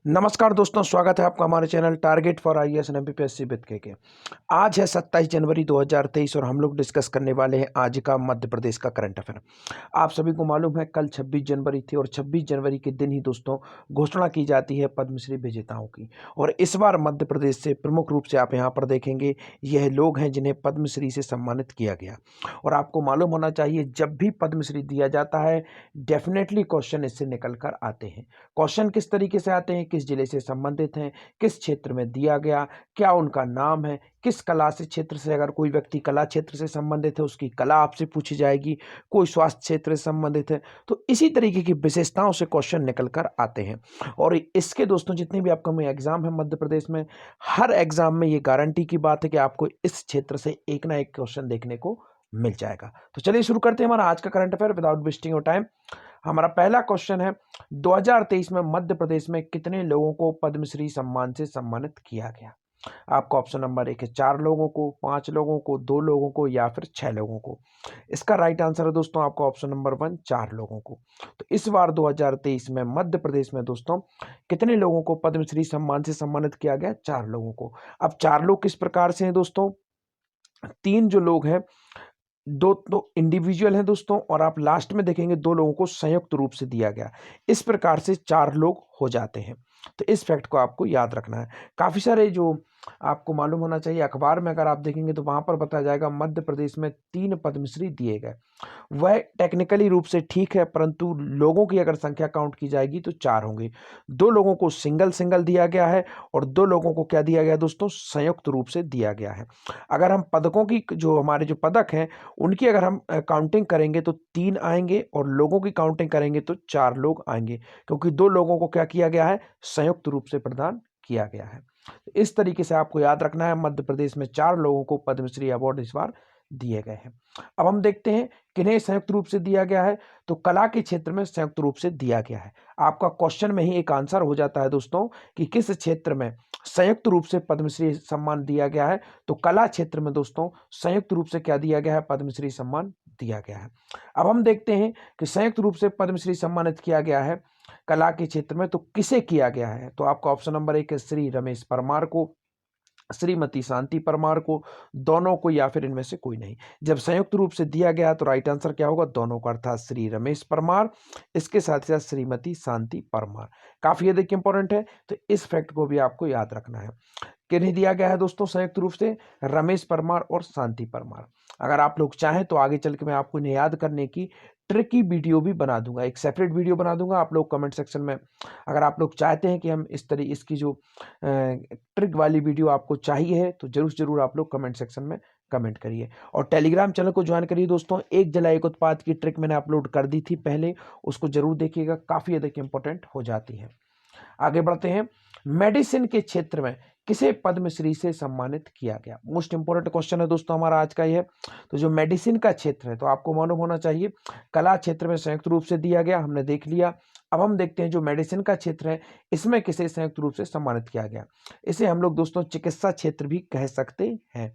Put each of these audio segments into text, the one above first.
नमस्कार दोस्तों, स्वागत है आपका हमारे channel target for IAS and MPPSC with के। आज है 27 जनवरी 2023 और हम लोग डिस्कस करने वाले हैं आज का मध्य प्रदेश का करंट अफेयर। आप सभी को मालूम है कल 26 जनवरी थी और 26 जनवरी के दिन ही दोस्तों घोषणा की जाती है पद्मश्री विजेताओं की। और इस बार मध्य प्रदेश से प्रमुख रूप से आप यहाँ पर देखेंगे यह लोग हैं जिन्हें पद्मश्री से सम्मानित किया गया। और आपको मालूम होना चाहिए जब भी पद्मश्री दिया जाता है डेफिनेटली क्वेश्चन इससे निकल कर आते हैं। क्वेश्चन किस तरीके से आते हैं, किस जिले से संबंधित हैं, किस क्षेत्र में दिया गया, क्या उनका नाम है, किस कला से क्षेत्र से, अगर कोई व्यक्ति कला क्षेत्र से संबंधित है उसकी कला आपसे पूछी जाएगी, कोई स्वास्थ्य क्षेत्र से संबंधित है, तो इसी तरीके की विशेषताओं से क्वेश्चन निकल कर आते हैं। और इसके दोस्तों जितने भी अपकमिंग एग्जाम है मध्य प्रदेश में, हर एग्जाम में ये गारंटी की बात है कि आपको इस क्षेत्र से एक ना एक क्वेश्चन देखने को मिल जाएगा। तो चलिए शुरू करते हैं हमारा आज का current affair without wasting your time. हमारा पहला क्वेश्चन है 2023 में मध्य प्रदेश में कितने लोगों को पद्मश्री सम्मान से सम्मानित किया गया। आपको ऑप्शन नंबर 1 है 4 लोगों को, 5 लोगों को, 2 लोगों को या फिर 6 लोगों को। इसका राइट आंसर है दोस्तों आपका ऑप्शन नंबर 1 4 लोगों को। तो इस बार 2023 में मध्य प्रदेश में दोस्तों कितने लोगों को पद्मश्री सम्मान से सम्मानित किया गया? 4 लोगों को। अब 4 लोग किस प्रकार से हैं दोस्तों? 3 जो लोग हैं, दो तो इंडिविजुअल हैं दोस्तों, और आप लास्ट में देखेंगे 2 लोगों को संयुक्त रूप से दिया गया। इस प्रकार से 4 लोग हो जाते हैं। तो इस फैक्ट को आपको याद रखना है। काफ़ी सारे जो आपको मालूम होना चाहिए, अखबार में अगर आप देखेंगे तो वहाँ पर बताया जाएगा मध्य प्रदेश में 3 पद्मश्री दिए गए। वह टेक्निकली रूप से ठीक है, परंतु लोगों की अगर संख्या काउंट की जाएगी तो 4 होंगे। 2 लोगों को सिंगल सिंगल दिया गया है और 2 लोगों को क्या दिया गया दोस्तों? संयुक्त रूप से दिया गया है। अगर हम पदकों की जो हमारे जो पदक हैं उनकी अगर हम काउंटिंग करेंगे तो 3 आएंगे और लोगों की काउंटिंग करेंगे तो 4 लोग आएंगे, क्योंकि 2 लोगों को क्या किया गया है? संयुक्त रूप से प्रदान किया गया है। इस तरीके से आपको याद रखना है, मध्य प्रदेश में 4 लोगों को पद्मश्री अवार्ड इस बार दिए गए हैं। अब हम देखते हैं किन्हें संयुक्त रूप से दिया गया है। तो कला के क्षेत्र में संयुक्त रूप से दिया गया है। आपका क्वेश्चन में ही एक आंसर हो जाता है दोस्तों कि किस क्षेत्र में संयुक्त रूप से पद्मश्री सम्मान दिया गया है। तो कला क्षेत्र में दोस्तों संयुक्त रूप से क्या दिया गया है? पद्मश्री सम्मान दिया गया है। अब हम देखते हैं कि संयुक्त रूप से पद्मश्री सम्मानित किया गया है कला के क्षेत्र में तो किसे किया गया है। तो आपका ऑप्शन नंबर 1 है श्री रमेश परमार को, श्रीमती शांति परमार को, दोनों को, या फिर इनमें से कोई नहीं। जब संयुक्त रूप से दिया गया तो राइट आंसर क्या होगा? दोनों का, अर्थात श्री रमेश परमार, इसके साथ साथ श्रीमती शांति परमार। काफी ये देखिए इंपॉर्टेंट है, तो इस फैक्ट को भी आपको याद रखना है। किन्हें दिया गया है दोस्तों संयुक्त रूप से? रमेश परमार और शांति परमार। अगर आप लोग चाहें तो आगे चल के मैं आपको इन्हें याद करने की ट्रिकी वीडियो भी बना दूंगा, एक सेपरेट वीडियो बना दूंगा। आप लोग कमेंट सेक्शन में अगर आप लोग चाहते हैं कि हम इसकी जो ट्रिक वाली वीडियो आपको चाहिए है तो जरूर जरूर आप लोग कमेंट सेक्शन में कमेंट करिए। और टेलीग्राम चैनल को ज्वाइन करिए दोस्तों। एक जला एक उत्पाद की ट्रिक मैंने अपलोड कर दी थी पहले, उसको जरूर देखिएगा, काफी अधिक इंपॉर्टेंट हो जाती है। आगे बढ़ते हैं। मेडिसिन के क्षेत्र में किसे पद्मश्री से सम्मानित किया गया? मोस्ट इंपोर्टेंट क्वेश्चन है दोस्तों हमारा आज का यह। तो जो मेडिसिन का क्षेत्र है तो आपको मालूम होना चाहिए कला क्षेत्र में संयुक्त रूप से दिया गया, हमने देख लिया। अब हम देखते हैं जो मेडिसिन का क्षेत्र है इसमें किसे संयुक्त रूप से सम्मानित किया गया। इसे हम लोग दोस्तों चिकित्सा क्षेत्र भी कह सकते हैं।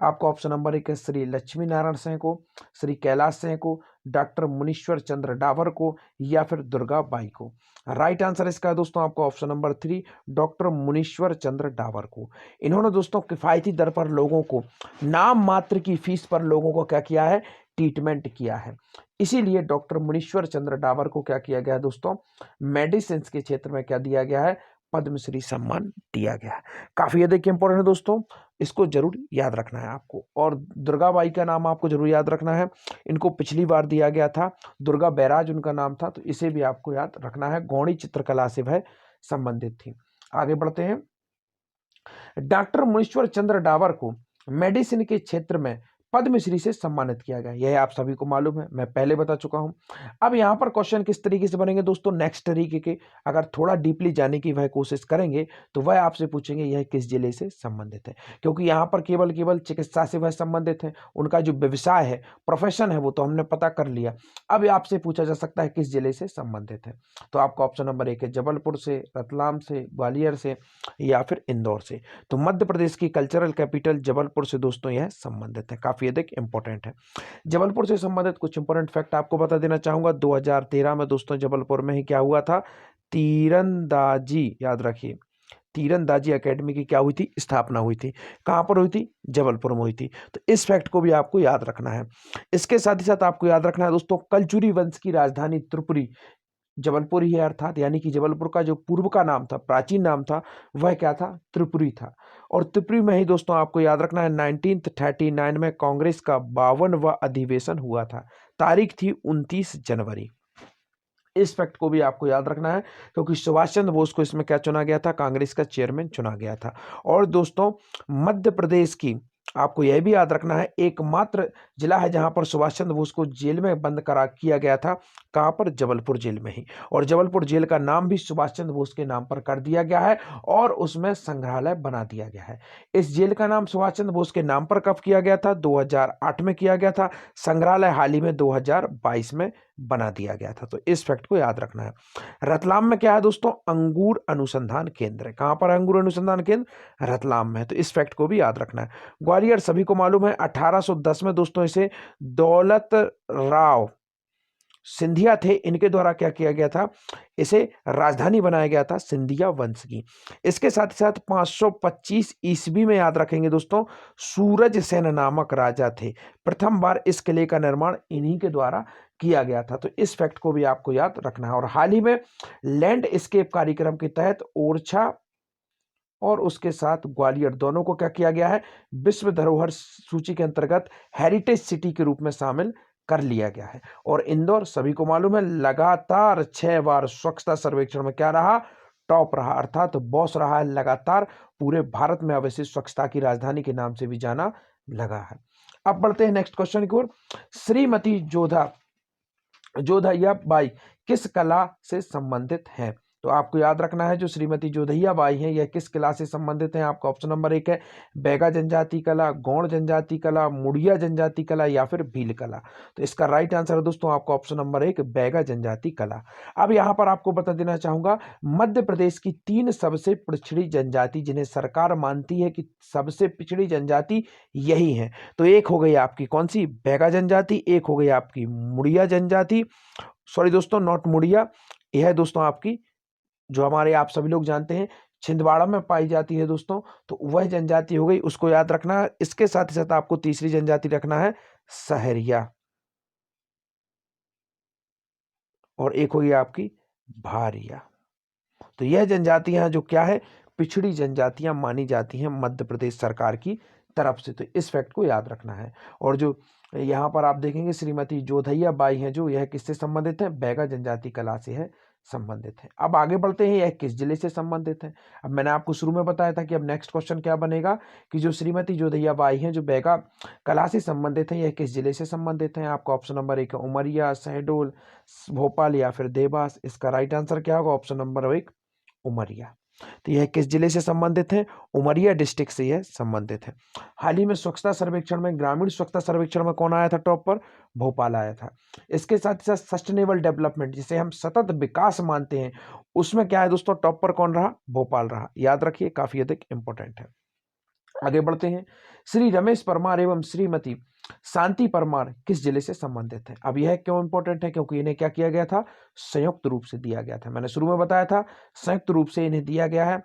आपका ऑप्शन नंबर 1 है श्री लक्ष्मी नारायण सिंह को, श्री कैलाश सिंह को, डॉक्टर मुनीश्वर चंद्र डावर को, या फिर दुर्गा बाई को। राइट आंसर इसका है दोस्तों आपका ऑप्शन नंबर 3 डॉक्टर मुनीश्वर चंद्र डावर को। इन्होंने दोस्तों किफायती दर पर लोगों को, नाम मात्र की फीस पर लोगों को क्या किया है? ट्रीटमेंट किया है। इसीलिए डॉक्टर मुनीश्वर चंद्र डावर को क्या किया गया है दोस्तों? मेडिसिन के क्षेत्र में क्या दिया गया है? पद्मश्री सम्मान दिया गया है। काफी ये देखिए इंपॉर्टेंट है दोस्तों, इसको जरूर याद रखना है आपको। और दुर्गाबाई का नाम आपको जरूर याद रखना है, इनको पिछली बार दिया गया था, दुर्गा बैराज उनका नाम था, तो इसे भी आपको याद रखना है। गौड़ी चित्रकला से वह संबंधित थी। आगे बढ़ते हैं। डॉक्टर मुनीश्वर चंद्र डावर को मेडिसिन के क्षेत्र में पद्मश्री से सम्मानित किया गया, यह आप सभी को मालूम है, मैं पहले बता चुका हूं। अब यहां पर क्वेश्चन किस तरीके से बनेंगे दोस्तों? नेक्स्ट तरीके के, अगर थोड़ा डीपली जाने की वह कोशिश करेंगे तो वह आपसे पूछेंगे यह किस जिले से संबंधित है, क्योंकि यहां पर केवल केवल चिकित्सा से वह संबंधित है। उनका जो व्यवसाय है, प्रोफेशन है, वो तो हमने पता कर लिया। अब आपसे पूछा जा सकता है किस जिले से संबंधित है। तो आपका ऑप्शन नंबर 1 है जबलपुर से, रतलाम से, ग्वालियर से, या फिर इंदौर से। तो मध्य प्रदेश की कल्चरल कैपिटल जबलपुर से दोस्तों यह संबंधित है, काफी अधिक इंपॉर्टेंट है। जबलपुर से संबंधित कुछ इंपॉर्टेंट फैक्ट आपको बता देना चाहूंगा। 2013 में दोस्तों जबलपुर में ही क्या हुआ था? तीरंदाजी, याद रखिए, तीरंदाजी एकेडमी की क्या हुई थी, स्थापना हुई थी। कहां पर हुई थी, जबलपुर में हुई थी। तो इस फैक्ट को भी आपको याद रखना है। इसके साथ ही साथ आपको याद रखना है दोस्तों, कलचुरी वंश की राजधानी त्रिपुरी जबलपुर ही है, अर्थात यानी कि जबलपुर का जो पूर्व का नाम था, प्राचीन नाम था, वह क्या था, त्रिपुरी था। और त्रिपुरी में ही दोस्तों आपको याद रखना है 1939 में कांग्रेस का 52वां अधिवेशन हुआ था। तारीख थी 29 जनवरी। इस फैक्ट को भी आपको याद रखना है, क्योंकि सुभाष चंद्र बोस को इसमें क्या चुना गया था, कांग्रेस का चेयरमैन चुना गया था। और दोस्तों मध्य प्रदेश की आपको यह भी याद रखना है, एकमात्र जिला है जहां पर सुभाष चंद्र बोस को जेल में बंद करा किया गया था। कहां पर, जबलपुर जेल में ही। और जबलपुर जेल का नाम भी सुभाष चंद्र बोस के नाम पर कर दिया गया है और उसमें संग्रहालय बना दिया गया है। इस जेल का नाम सुभाष चंद्र बोस के नाम पर कब किया गया था, 2008 में किया गया था। संग्रहालय हाल ही में 2022 में बना दिया गया था। तो इस फैक्ट को याद रखना है। रतलाम में क्या है दोस्तों, अंगूर अनुसंधान केंद्र है। कहां पर अंगूर अनुसंधान केंद्र, रतलाम में है। तो इस फैक्ट को भी याद रखना है। ग्वालियर सभी को मालूम है 1810 में दोस्तों इसे दौलत राव सिंधिया थे, इनके द्वारा क्या किया गया था, इसे राजधानी बनाया गया था सिंधिया वंश की। इसके साथ ही साथ 525 ईस्वी में याद रखेंगे दोस्तों, सूरज सेन नामक राजा थे। प्रथम बार इस किले का निर्माण इन्हीं के द्वारा किया गया था। तो इस फैक्ट को भी आपको याद रखना है। और हाल ही में लैंड स्केप कार्यक्रम के तहत ओरछा और उसके साथ ग्वालियर दोनों को क्या किया गया है, विश्व धरोहर सूची के अंतर्गत हेरिटेज सिटी के रूप में शामिल कर लिया गया है। और इंदौर सभी को मालूम है लगातार 6 बार स्वच्छता सर्वेक्षण में क्या रहा, टॉप रहा, अर्थात बॉस रहा है लगातार। पूरे भारत में अब इसे स्वच्छता की राजधानी के नाम से भी जाना लगा है। अब बढ़ते हैं नेक्स्ट क्वेश्चन की ओर। श्रीमती जोधैया बाई किस कला से संबंधित हैं? तो आपको याद रखना है, जो श्रीमती जोधैया बाई हैं यह किस कला से संबंधित हैं? आपका ऑप्शन नंबर 1 है बैगा जनजाति कला, गौड़ जनजाति कला, मुड़िया जनजाति कला या फिर भील कला। तो इसका राइट आंसर है दोस्तों आपका ऑप्शन नंबर 1 बैगा जनजाति कला। अब यहां पर आपको बता देना चाहूंगा, मध्य प्रदेश की 3 सबसे पिछड़ी जनजाति जिन्हें सरकार मानती है कि सबसे पिछड़ी जनजाति यही है। तो एक हो गई आपकी कौन सी, बैगा जनजाति, एक हो गई आपकी मुड़िया जनजाति, सॉरी दोस्तों नॉट मुड़िया, यह है दोस्तों आपकी जो हमारे आप सभी लोग जानते हैं छिंदवाड़ा में पाई जाती है दोस्तों। तो वह जनजाति हो गई, उसको याद रखना है। इसके साथ ही साथ आपको तीसरी जनजाति रखना है सहरिया, और एक हो गई आपकी भारिया। तो यह जनजातियां जो क्या है, पिछड़ी जनजातियां मानी जाती हैं मध्य प्रदेश सरकार की तरफ से। तो इस फैक्ट को याद रखना है। और जो यहाँ पर आप देखेंगे श्रीमती जोधैया बाई हैं, जो यह किससे संबंधित है, बैगा जनजाति कला से है संबंधित है। अब आगे बढ़ते हैं, यह किस जिले से संबंधित है? अब मैंने आपको शुरू में बताया था कि अब नेक्स्ट क्वेश्चन क्या बनेगा, कि जो श्रीमती जोधैया बाई हैं जो बैगा कला से संबंधित है, यह किस जिले से संबंधित है? आपका ऑप्शन नंबर 1 है उमरिया, शहडोल, भोपाल या फिर देवास। इसका राइट आंसर क्या होगा, ऑप्शन नंबर 1 उमरिया। तो यह किस जिले से संबंधित है, उमरिया डिस्ट्रिक्ट से यह संबंधित है। हाल ही में स्वच्छता सर्वेक्षण में, ग्रामीण स्वच्छता सर्वेक्षण में कौन आया था टॉप पर, भोपाल आया था। इसके साथ ही साथ सस्टेनेबल डेवलपमेंट जिसे हम सतत विकास मानते हैं, उसमें क्या है दोस्तों, टॉप पर कौन रहा, भोपाल रहा। याद रखिए, काफी अधिक इंपॉर्टेंट है। आगे बढ़ते हैं, श्री रमेश परमार एवं श्रीमती शांति परमार किस जिले से संबंधित है? अब यह क्यों इंपॉर्टेंट है, क्योंकि इन्हें क्या किया गया था, संयुक्त रूप से दिया गया था। मैंने शुरू में बताया था संयुक्त रूप से इन्हें दिया गया है।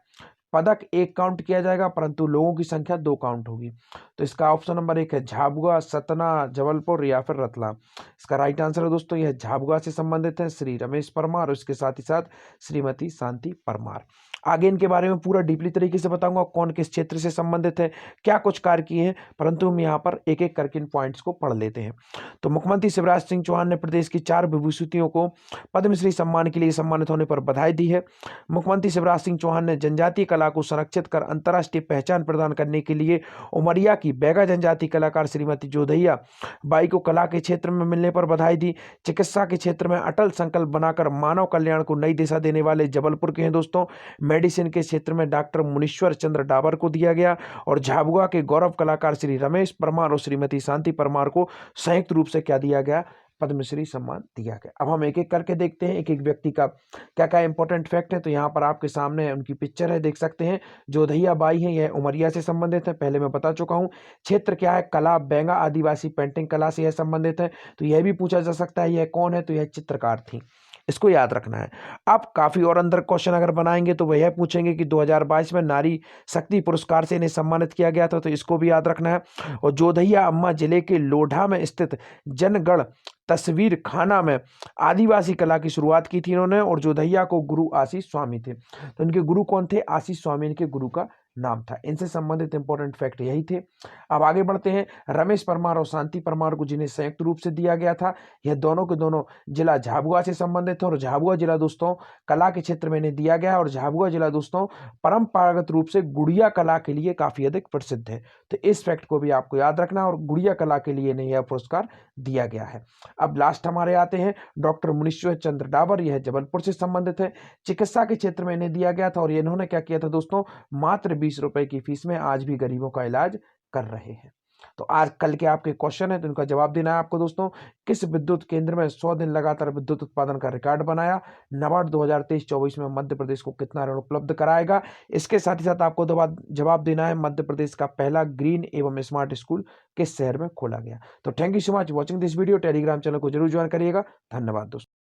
पदक 1 काउंट किया जाएगा, परंतु लोगों की संख्या 2 काउंट होगी। तो इसका ऑप्शन नंबर 1 है झाबुआ, सतना, जबलपुर या फिर रतलाम। इसका राइट आंसर है दोस्तों, यह झाबुआ से संबंधित है, श्री रमेश परमार और इसके साथ ही साथ श्रीमती शांति परमार। आगे इनके बारे में पूरा डीपली तरीके से बताऊंगा, कौन किस क्षेत्र से संबंधित है, क्या कुछ कार्य किए हैं, परंतु हम यहाँ पर एक एक करके इन पॉइंट्स को पढ़ लेते हैं। तो मुख्यमंत्री शिवराज सिंह चौहान ने प्रदेश की 4 विभूषितों को पद्मश्री सम्मान के लिए सम्मानित होने पर बधाई दी है। मुख्यमंत्री शिवराज सिंह चौहान ने जनजातीय कला को संरक्षित कर अंतर्राष्ट्रीय पहचान प्रदान करने के लिए उमरिया की बैगा जनजाति कलाकार श्रीमती जोधैया बाई को कला के क्षेत्र में मिलने पर बधाई दी। चिकित्सा के क्षेत्र में अटल संकल्प बनाकर मानव कल्याण को नई दिशा देने वाले जबलपुर के हैं दोस्तों। मेडिसिन के क्षेत्र में डॉक्टर मुनीश्वर चंद्र डाबर को दिया गया। और झाबुआ के गौरव कलाकार श्री रमेश परमार और श्रीमती शांति परमार को संयुक्त रूप से क्या दिया गया, पद्मश्री सम्मान दिया गया। अब हम एक एक करके देखते हैं एक एक व्यक्ति का क्या क्या इंपॉर्टेंट फैक्ट है। तो यहाँ पर आपके सामने उनकी पिक्चर है, देख सकते हैं। जोधैया बाई है, यह उमरिया से संबंधित है, पहले मैं बता चुका हूँ। क्षेत्र क्या है, कला, बैंगा आदिवासी पेंटिंग कला से यह संबंधित है। तो यह भी पूछा जा सकता है यह कौन है, तो यह चित्रकार थी। इसको याद रखना है। आप काफ़ी और अंदर क्वेश्चन अगर बनाएंगे तो वह पूछेंगे कि 2022 में नारी शक्ति पुरस्कार से इन्हें सम्मानित किया गया था, तो इसको भी याद रखना है। और जोधैया अम्मा जिले के लोढ़ा में स्थित जनगढ़ तस्वीर खाना में आदिवासी कला की शुरुआत की थी इन्होंने, और जोधैया को गुरु आशीष स्वामी थे। तो इनके गुरु कौन थे? आशीष स्वामी इनके गुरु का नाम था। इनसे संबंधित इंपॉर्टेंट फैक्ट यही थे। अब आगे बढ़ते हैं। रमेश परमार और शांति परमार को जिन्हें संयुक्त रूप से दिया गया था, यह दोनों के दोनों जिला झाबुआ से संबंधित है, और झाबुआ जिला दोस्तों कला के क्षेत्र में इन्हें दिया गया है, और झाबुआ जिला दोस्तों परंपरागत रूप से गुड़िया कला के लिए काफी अधिक प्रसिद्ध है। तो इस फैक्ट को भी आपको याद रखना है, और गुड़िया कला के लिए इन्हें यह पुरस्कार दिया गया है। अब लास्ट हमारे आते हैं डॉक्टर मुनीश्वर चंद्र डाबर, यह जबलपुर से संबंधित है, चिकित्सा के क्षेत्र में इन्हें दिया गया था, और इन्होंने क्या किया था दोस्तों, मात्र 20 रुपए की फीस में आज भी गरीबों का इलाज कर रहे हैं। तो आज कल के आपके क्वेश्चन है, तो इनका जवाब देना है आपको दोस्तों। किस विद्युत केंद्र में 100 दिन लगातार विद्युत उत्पादन का रिकॉर्ड बनाया? नाबार्ड 2023-24 में मध्य प्रदेश को कितना ऋण उपलब्ध कराएगा? इसके साथ ही साथ आपको जवाब देना है मध्य प्रदेश का पहला ग्रीन एवं स्मार्ट स्कूल किस शहर में खोला गया? तो thank you so much watching this video. Telegram channel को जरूर ज्वाइन करिएगा। धन्यवाद दोस्तों।